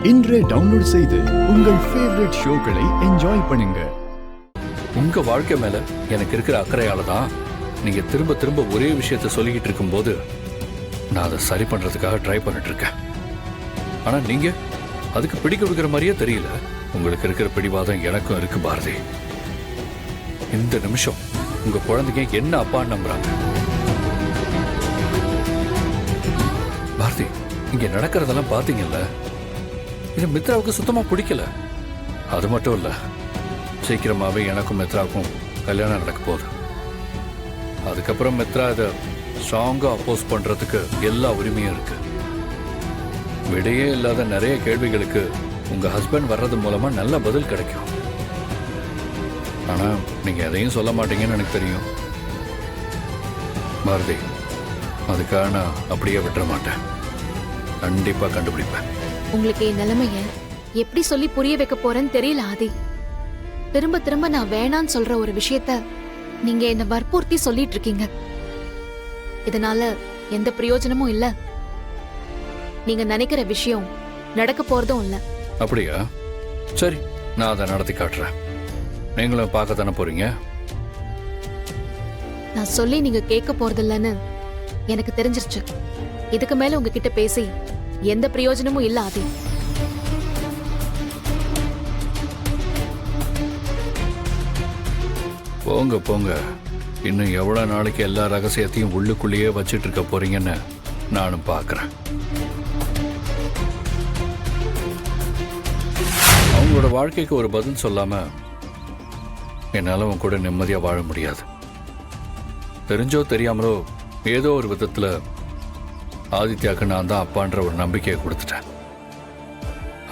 இன்றே டவுன்லோட் செய்து உங்கள் ஃபேவரட் ஷோக்களை என்ஜாய் பண்ணுங்க. உங்க வாழ்க்கை மேல எனக்கு இருக்கிற அக்கறையால தான் நீங்க திரும்ப திரும்ப ஒரே விஷயத்த சொல்லிக்கிட்டு இருக்கும்போது நான் அதை சரி பண்றதுக்காக ட்ரை பண்ணிட்டு இருக்கேன். ஆனா நீங்க அதுக்கு பிடி கொடுக்கிற மாதிரியே தெரியல. உங்களுக்கு இருக்கிற பிடிவாதம் எனக்கும் இருக்கு பாரதி. இந்த நிமிஷம் உங்க குழந்தைங்க என்ன அப்பான்னு நம்புறாங்க. பாரதி, இங்க நடக்கிறதெல்லாம் பாத்தீங்கல்ல, இது மித்ராவுக்கு சுத்தமா பிடிக்கல. அது மட்டும் இல்ல, சீக்கிரமாவே எனக்கும் மித்ராவுக்கும் கல்யாணம் நடக்க போகுது. அதுக்கப்புறம் மித்ரா இதை ஸ்ட்ராங்கா அப்போஸ் பண்றதுக்கு எல்லா உரிமையும் இருக்கு. விடையே இல்லாத நிறைய கேள்விகளுக்கு உங்க ஹஸ்பண்ட் வர்றது மூலமா நல்ல பதில் கிடைக்கும். ஆனா நீங்க எதையும் சொல்ல மாட்டீங்கன்னு எனக்கு தெரியும் பாரதி. அதுக்காக நான் அப்படியே விட்டுற மாட்டேன். கண்டிப்பா கண்டுபிடிப்பேன். உங்களுக்கு என் நிலைமைய எப்படி சொல்லி புரிய வைக்க போறேன்னு தெரியல ஆதி. திரும்ப திரும்ப நான் வேணான்னு சொல்ற ஒரு விஷயத்த நீங்க என்ன வற்புறுத்தி சொல்லிட்டு இருக்கீங்க. இதனால எந்த பிரயோஜனமும் இல்ல. நீங்க நினைக்கிற விஷயம் நடக்க போறதும் இல்ல. அப்படியா? சரி, நான் அதை நடத்தி காட்டுறேன். நீங்களும் பார்க்க தானே போறீங்க. நான் சொல்லி நீங்க கேட்க போறதில்லன்னு எனக்கு தெரிஞ்சிருச்சு. இதுக்கு மேல உங்ககிட்ட பேசி எந்த பிரயோஜனமும் இல்ல ஆதி. போங்க போங்க. இன்னும் எவ்வளவு நாளைக்கு எல்லா ரகசியத்தையும் உள்ளுக்குள்ளேயே வச்சிட்டு இருக்க போறீங்கன்னு நானும் பார்க்கறேன். அவங்களோட வாழ்க்கைக்கு ஒரு பதில் சொல்லாம என்னால உன் கூட நிம்மதியா வாழ முடியாது. தெரிஞ்சோ தெரியாமலோ ஏதோ ஒரு விதத்துல ஆதித்யாவுக்கு நான் தான் அப்பான்ற ஒரு நம்பிக்கையை கொடுத்துட்டேன்.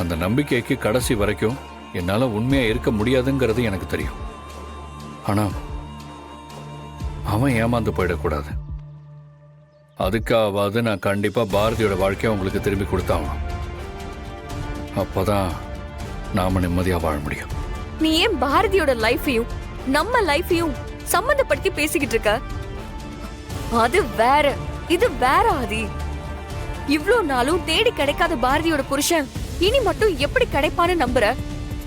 அந்த நம்பிக்கைக்கு கடைசி வரைக்கும் என்னால உண்மையா இருக்க முடியாதுங்கிறது எனக்கு தெரியும். ஆனா அவன் ஏமாந்து போயிடக்கூடாது. அதுக்காவது நான் கண்டிப்பா பாரதியோட வாழ்க்கையை உங்களுக்கு திரும்பி கொடுத்தாகணும். அப்பதான் நாம நிம்மதியா வாழ முடியும். நீ ஏன் பாரதியோட லைஃபையும் நம்ம லைஃபையும் சம்பந்தப்படுத்தி பேசிக்கிட்டு இருக்க? அது வேற, இது வேற ஆதி. இவ்ளோ நாளும் தேடி கிடைக்காத பாரதியோட புருஷன் இனி மட்டும் எப்படி கிடைப்பான்னு நம்புற?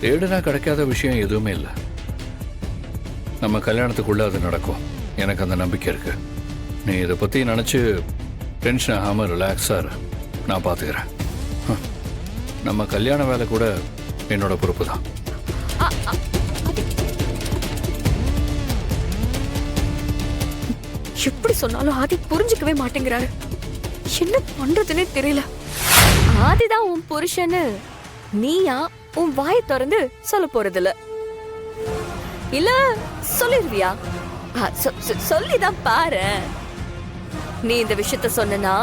தேடுனா கிடைக்காத விஷயம் எதுவுமே இல்லை. நம்ம கல்யாணத்துக்குள்ள அது நடக்கும். எனக்கு அந்த நம்பிக்கை இருக்கு. நீ இதை பத்தி நினைச்சு டென்ஷன் ஆகாம ரிலாக்ஸா இரு. நான் பாத்துக்கிறேன். நம்ம கல்யாண வேலை கூட என்னோட பொறுப்பு தான். எப்படி சொன்னாலும் ஆதி புரிஞ்சுக்கவே மாட்டேங்கிறாரு. என்ன பண்றதுன்னே தெரியல. ஆதிதான் உன் புருஷன்னு நீயா உன் வாயை திறந்து சொல்ல போறதில்ல. இல்ல சொல்லிருவியா? சொல்லிதான் பாரு. நீ இந்த விஷயத்த சொன்னா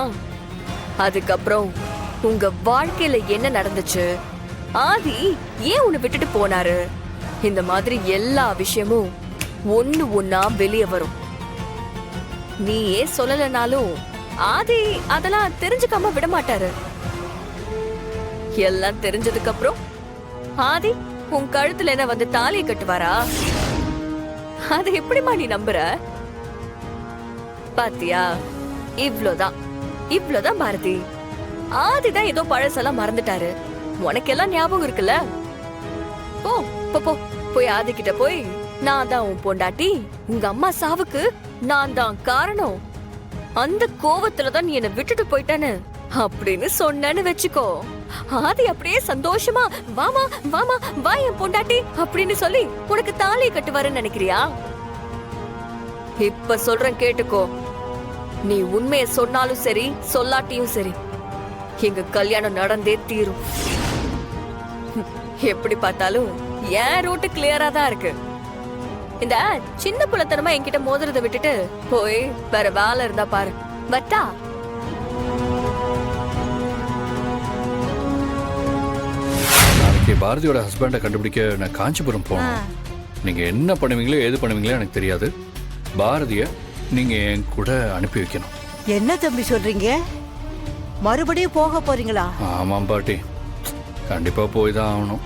அதுக்கப்புறம் உங்க வாழ்க்கையில என்ன நடந்துச்சு, ஆதி ஏன் உன்னை விட்டுட்டு போனாரு, இந்த மாதிரி எல்லா விஷயமும் ஒண்ணு ஒன்னா வெளியே வரும். நீ ஏன் சொல்லலனாலும் ஆதி அதெல்லாம் தெரிஞ்சுக்காம விட மாட்டாரு. எல்லாம் தெரிஞ்சதுக்கு அப்புறம் ஆதி உன் கழுத்துல என்ன வந்து தாலியை கட்டுவாரா? அது எப்படிமா நீ நம்புற? பாத்தியா, இவ்ளோதான் பாரதி. ஆதிதான் ஏதோ பழசெல்லாம் மறந்துட்டாரு. உனக்கெல்லாம் ஞாபகம் இருக்குல்ல? போ போ போய் ஆதி கிட்ட போய், நான் தான் உன் பொண்டாட்டி, உங்க அம்மா சாவுக்கு நான் தான் காரணம், அந்த கோவத்துலதான் நீ என்ன விட்டுட்டு போயிட்டேன்னு அப்படின்னு சொன்னேன்னு வச்சுக்கோ. ஆதி அப்படியே சந்தோஷமா வாமா வாமா வா என் பொண்டாட்டி அப்படின்னு சொல்லி உனக்கு தாலியை கட்டுவாருன்னு நினைக்கிறியா? இப்ப சொல்றேன் கேட்டுக்கோ. நீ உண்மையை சொன்னாலும் சரி சொல்லாட்டியும் சரி, எங்க கல்யாணம் நடந்தே தீரும். எப்படி பார்த்தாலும் என் ரூட்டு கிளியரா தான் இருக்கு. இந்த சின்ன புள்ளத்தனமா என்கிட்ட மோதுறத விட்டுட்டு போய் வேற வேலை இருந்தா பாரு. பட்டா நாளைக்கு பாரதியோட ஹஸ்பண்டை கண்டுபிடிக்க நான் காஞ்சிபுரம் போனேன். நீங்க என்ன பண்ணுவீங்களோ ஏது பண்ணுவீங்களோ எனக்கு தெரியாது. பாரதிய நீங்க என் கூட அனுப்பி வைக்கணும். என்ன தம்பி சொல்றீங்க? மறுபடியும் போக போறீங்களா? ஆமாம் பாட்டி, கண்டிப்பா போய் தான் ஆகணும்.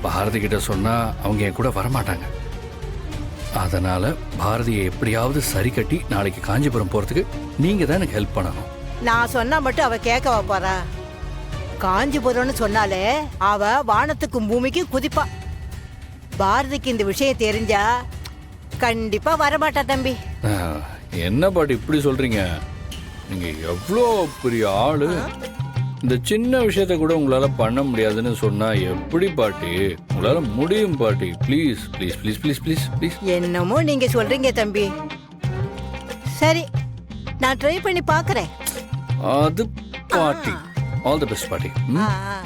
பாரதி கிட்ட சொன்னா அவங்க என் கூட வரமாட்டாங்க. அதனால பாரதியை எப்படியாவது சரி கட்டி நாளைக்கு காஞ்சிபுரம் போறதுக்கு நீங்க தான் எனக்கு ஹெல்ப் பண்ணணும். நான் சொன்னா மட்டும் அவ கேட்கவா போறா? காஞ்சிபுரம்னு சொன்னாலே அவ வானத்துக்கும் பூமிக்கும் குதிப்பா. பாரதிக்கு இந்த விஷயம் தெரிஞ்சா கண்டிப்பா வரமாட்டா தம்பி. என்ன பாட்டி இப்படி சொல்றீங்க? நீங்க எவ்வளோ பெரிய ஆளு, இந்த சின்ன விஷயத்த கூட உங்களால பண்ண முடியாதுன்னு சொன்னா எப்படி பாட்டி? உங்களால முடியும் பாட்டி. Please please please please please please. என்னமோ நீங்க சொல்றீங்க தம்பி. சரி, நான் ட்ரை பண்ணி பாக்குறேன். அது பாட்டி. ஆல் தி பெஸ்ட் பாட்டி. ஆ, ஆ.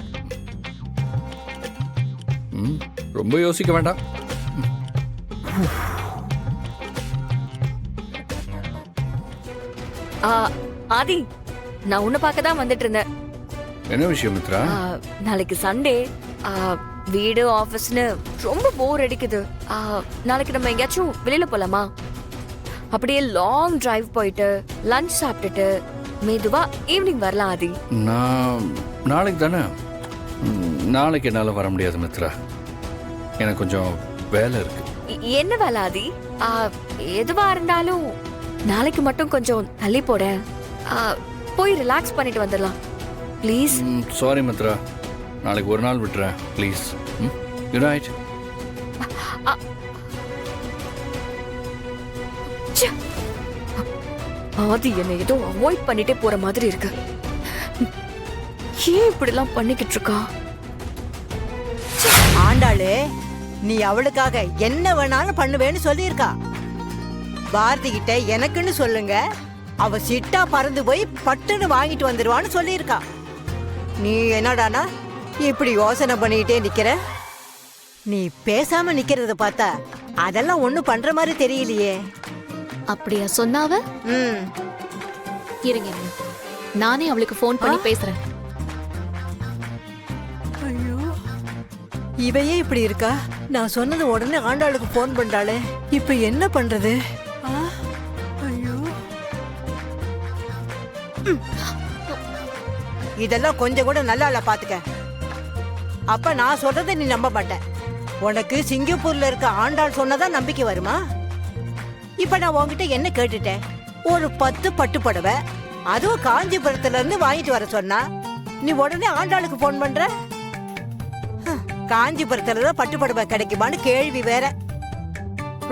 ரொம்ப யோசிக்க வேண்டாம். ஆதி, நான் உன்னை பார்க்க தான் வந்துட்டு இருந்தேன். என்ன விஷயம் மித்ரா? நாளைக்கு சண்டே. வீடு ஆபீஸ்னு ரொம்ப போர் அடிக்குது. நாளைக்கு நம்ம எங்கேயாச்சும் வெளியில போலாமா? அப்படியே லாங் டிரைவ் போயிட்டு லஞ்ச் சாப்பிட்டுட்டு மெதுவா ஈவினிங் வரலாம் ஆதி. நான் நாளைக்கு தானே. நாளைக்கு என்னால் வர முடியாது மித்ரா. எனக்கு கொஞ்சம் வேலை இருக்கு. என்ன வேலை ஆதி? எதுவா இருந்தாலும் நாளைக்கு மட்டும் கொஞ்சம் தள்ளி போட. போய் ரிலாக்ஸ் பண்ணிட்டு வந்துடலாம் ப்ளீஸ். சாரி மித்ரா, நாளைக்கு ஒரு நாள் விட்டுறேன் ப்ளீஸ். யுனைட். ஆதி என்னை ஏதோ அவாய்ட் பண்ணிட்டே போற மாதிரி இருக்கு. ஏன் இப்படி எல்லாம் பண்ணிக்கிட்டு இருக்கா? ஆண்டாளு, நீ அவளுக்காக என்ன வேணாலும் பண்ணுவேன்னு சொல்லியிருக்கா. பாரதி கிட்ட எனக்குன்னு சொல்லுங்க, அவ சிட்டா பறந்து போய் பட்டுன்னு வாங்கிட்டு வந்துருவான்னு சொல்லியிருக்கா. நீ என்னடானா இப்படி யோசனை பண்ணிக்கிட்டே நிக்கிற? நீ பேசாம நிக்கிறத பார்த்தா அதெல்லாம் ஒண்ணும் பண்ற மாதிரி தெரியலையே. அப்படியா சொன்னாவ? ம், இருங்க இருங்க. நானே அவளுக்கு ஃபோன் பண்ணி பேசுறேன். ஐயோ, இவையே இப்படி இருக்கா? நான் சொன்னது உடனே ஆண்டாளுக்கு போன் பண்றாளே, இப்ப என்ன பண்றது? ஆ, ஐயோ. இதெல்லாம் கொஞ்சம் கூட நல்லா இல்ல பாத்துக்க. அப்ப நான் சொல்றதை நீ நம்ப மாட்ட. உனக்கு சிங்கப்பூர்ல இருக்க ஆண்டாள் சொன்னதா நம்பிக்கை வருமா? இப்ப நான் உன்கிட்ட என்ன கேட்டுட்டேன்? ஒரு 10 பட்டு புடவை, அதுவும் காஞ்சிபுரத்துல இருந்து வாங்கிட்டு வர சொன்னா நீ உடனே ஆண்டாளுக்கு போன் பண்ற? காஞ்சிபுரத்துலதான் பட்டு புடவை கிடைக்குமான்னு கேள்வி வேற.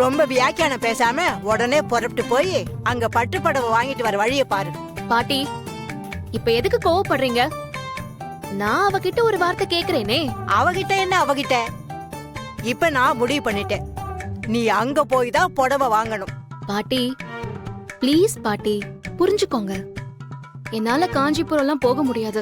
ரொம்ப வியாக்கியானம் பேசாம உடனே புறப்பட்டு போய் அங்க பட்டு புடவை வாங்கிட்டு வர வழிய பாரு. பாட்டி, இப்ப எதுக்கு கோவப்படுறீங்க? நான் அவகிட்ட ஒரு வார்த்தை கேக்குறேனே. அவகிட்ட என்ன அவகிட்ட? இப்ப நான் முடிவு பண்ணிட்டேன், நீ அங்க போய் தான் புடவை வாங்கணும். பாட்டி ப்ளீஸ் பாட்டி, புரிஞ்சுக்கோங்க. என்னால காஞ்சிபுரம் எல்லாம் போக முடியாது.